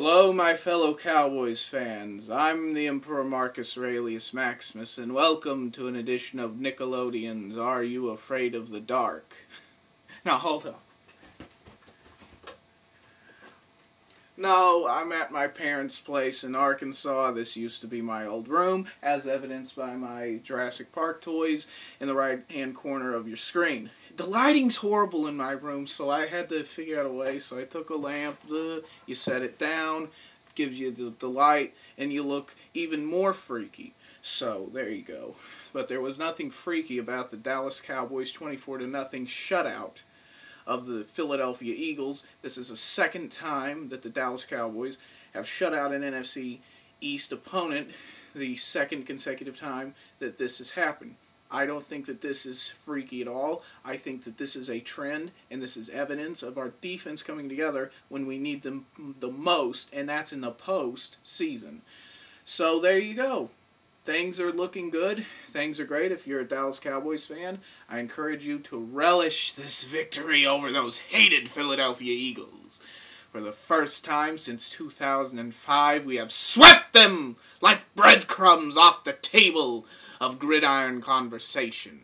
Hello, my fellow Cowboys fans. I'm the Emperor Marcus Aurelius Maximus, and welcome to an edition of Nickelodeon's Are You Afraid of the Dark? Now, hold on. No, I'm at my parents' place in Arkansas. This used to be my old room, as evidenced by my Jurassic Park toys in the right-hand corner of your screen. The lighting's horrible in my room, so I had to figure out a way. So I took a lamp, you set it down, gives you the light, and you look even more freaky. So, there you go. But there was nothing freaky about the Dallas Cowboys 24-0 shutout of the Philadelphia Eagles. This is the second time that the Dallas Cowboys have shut out an NFC East opponent, the second consecutive time that this has happened. I don't think that this is freaky at all. I think that this is a trend, and this is evidence of our defense coming together when we need them the most, and that's in the postseason. So there you go. Things are looking good. Things are great. If you're a Dallas Cowboys fan, I encourage you to relish this victory over those hated Philadelphia Eagles. For the first time since 2005, we have swept them like breadcrumbs off the table of gridiron conversation.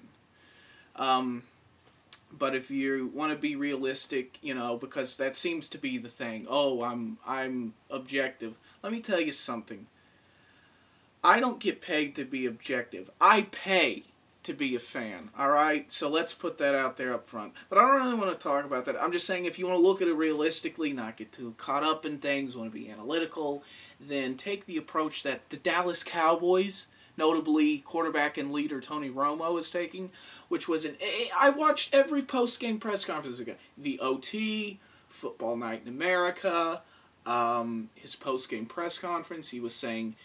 But if you want to be realistic, because that seems to be the thing. Oh, I'm objective. Let me tell you something. I don't get paid to be objective. I pay to be a fan, alright? So let's put that out there up front. But I don't really want to talk about that. I'm just saying if you want to look at it realistically, not get too caught up in things, want to be analytical, then take the approach that the Dallas Cowboys, notably quarterback and leader Tony Romo, is taking, which was I watched every post-game press conference again. The OT, Football Night in America, his post-game press conference, he was saying,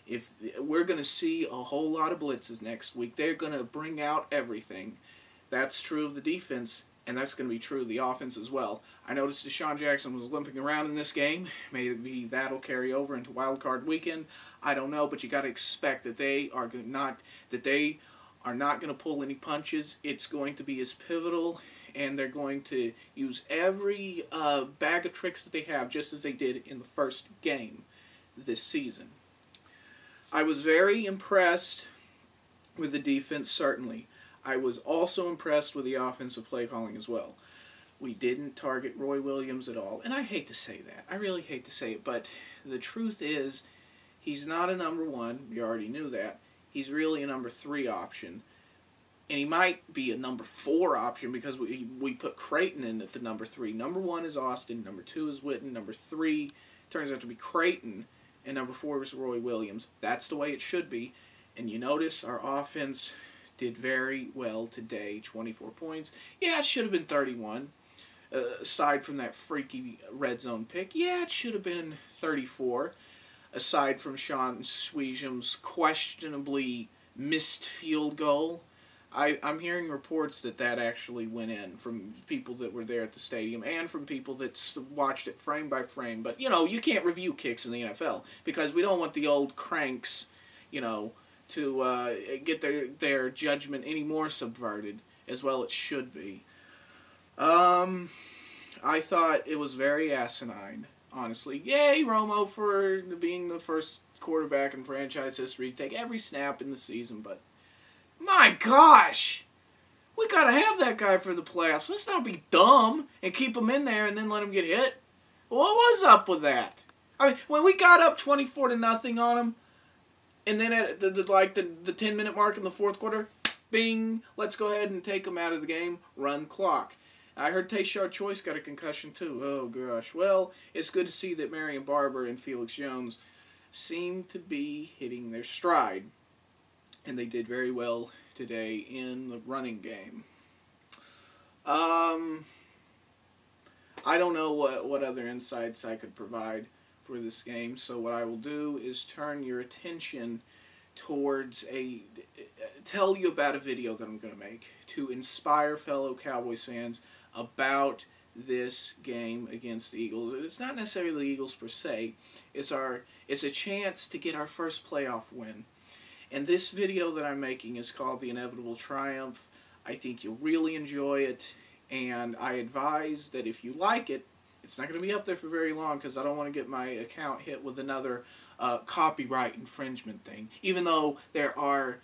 if we're going to see a whole lot of blitzes next week, they're going to bring out everything. That's true of the defense, and that's going to be true of the offense as well. I noticed Deshaun Jackson was limping around in this game. Maybe that'll carry over into Wild Card Weekend. I don't know, but you got to expect that they are not going to pull any punches. It's going to be as pivotal, and they're going to use every bag of tricks that they have, just as they did in the first game this season. I was very impressed with the defense, certainly. I was also impressed with the offensive play calling as well. We didn't target Roy Williams at all, and I hate to say that. I really hate to say it, but the truth is he's not a number one. We already knew that. He's really a number 3 option, and he might be a number 4 option because we put Creighton in at the number 3. Number 1 is Austin, number 2 is Witten, number 3 turns out to be Creighton, and number 4 is Roy Williams. That's the way it should be. And you notice our offense did very well today. 24 points. Yeah, it should have been 31. Aside from that freaky red zone pick. Yeah, it should have been 34. Aside from Sean Sweesham's questionably missed field goal. I'm hearing reports that actually went in from people that were there at the stadium and from people that watched it frame by frame. But, you can't review kicks in the NFL because we don't want the old cranks, to get their judgment any more subverted, as well it should be. I thought it was very asinine, honestly. Yay, Romo, for being the first quarterback in franchise history to take every snap in the season, but my gosh! We gotta have that guy for the playoffs. Let's not be dumb and keep him in there and then let him get hit. What was up with that? I mean, when we got up 24-0 on him, and then at the 10-minute mark in the fourth quarter, bing, let's go ahead and take him out of the game, run clock. I heard Tayshard Choice got a concussion too. Oh gosh. Well, it's good to see that Marion Barber and Felix Jones seem to be hitting their stride. And they did very well today in the running game. I don't know what other insights I could provide for this game, so what I will do is turn your attention towards tell you about a video that I'm going to make to inspire fellow Cowboys fans about this game against the Eagles. It's not necessarily the Eagles per se. It's a chance to get our first playoff win. And this video that I'm making is called The Inevitable Triumph. I think you'll really enjoy it, and I advise that if you like it, It's not going to be up there for very long because I don't want to get my account hit with another copyright infringement thing. Even though there are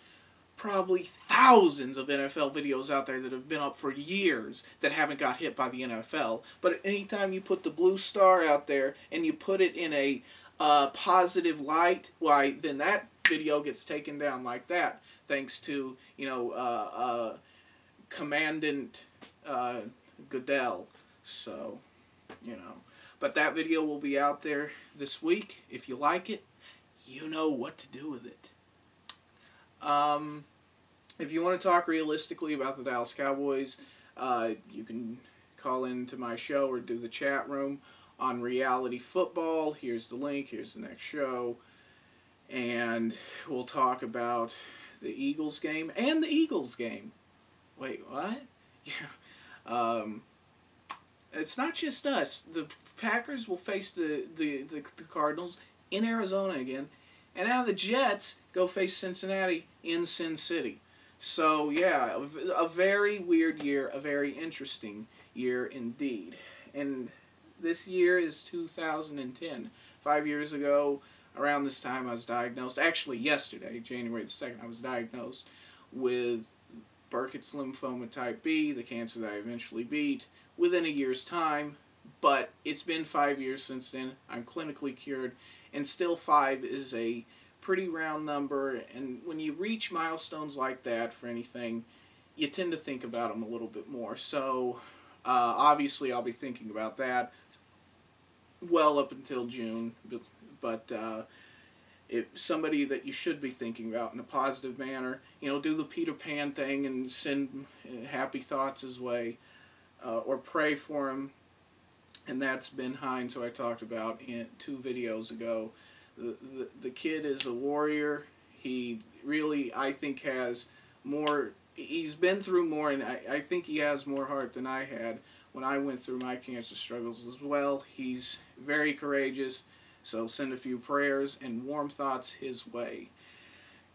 probably thousands of NFL videos out there that have been up for years that haven't got hit by the NFL. But anytime you put the blue star out there and you put it in a positive light, why, then that video gets taken down like that, thanks to, Commandant Goodell. So, but that video will be out there this week. If you like it, you know what to do with it. If you want to talk realistically about the Dallas Cowboys, you can call into my show or do the chat room on Reality Football. Here's the link. Here's the next show. And we'll talk about the Eagles game and the Eagles game. Wait, what? Yeah. It's not just us. The Packers will face the Cardinals in Arizona again. And now the Jets go face Cincinnati in Sin City. So, yeah, a very weird year, a very interesting year indeed. And this year is 2010. 5 years ago, around this time, I was diagnosed. Actually, yesterday, January the 2nd, I was diagnosed with Burkitt's lymphoma type B, the cancer that I eventually beat, within a year's time. But it's been 5 years since then. I'm clinically cured. And still 5 is a pretty round number, and when you reach milestones like that for anything, you tend to think about them a little bit more. So, obviously, I'll be thinking about that well up until June, but if somebody that you should be thinking about in a positive manner, do the Peter Pan thing and send happy thoughts his way, or pray for him, and that's Ben Hines, who I talked about in 2 videos ago. The kid is a warrior. He really, I think, has more, he's been through more, and I think he has more heart than I had when I went through my cancer struggles as well. He's very courageous, so send a few prayers and warm thoughts his way.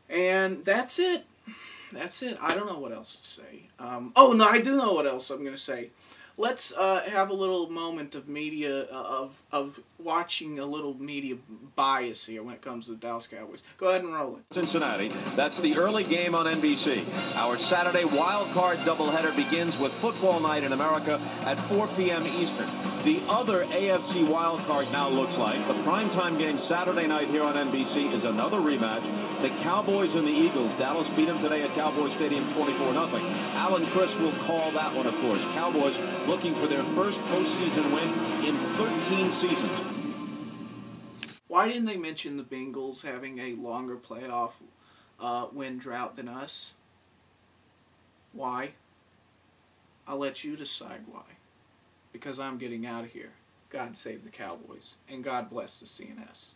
And that's it. That's it. I don't know what else to say. Oh, no, I do know what else I'm going to say. Let's have a little moment of media, of watching a little media bias here when it comes to the Dallas Cowboys. Go ahead and roll it. Cincinnati, that's the early game on NBC. Our Saturday wild card doubleheader begins with football night in America at 4 p.m. Eastern. The other AFC wild card now looks like the primetime game Saturday night here on NBC is another rematch. The Cowboys and the Eagles. Dallas beat them today at Cowboys Stadium 24-0. Alan Chris will call that one, of course. Cowboys looking for their first postseason win in 13 seasons. Why didn't they mention the Bengals having a longer playoff win drought than us? Why? I'll let you decide why. Because I'm getting out of here. God save the Cowboys, and God bless the CNS.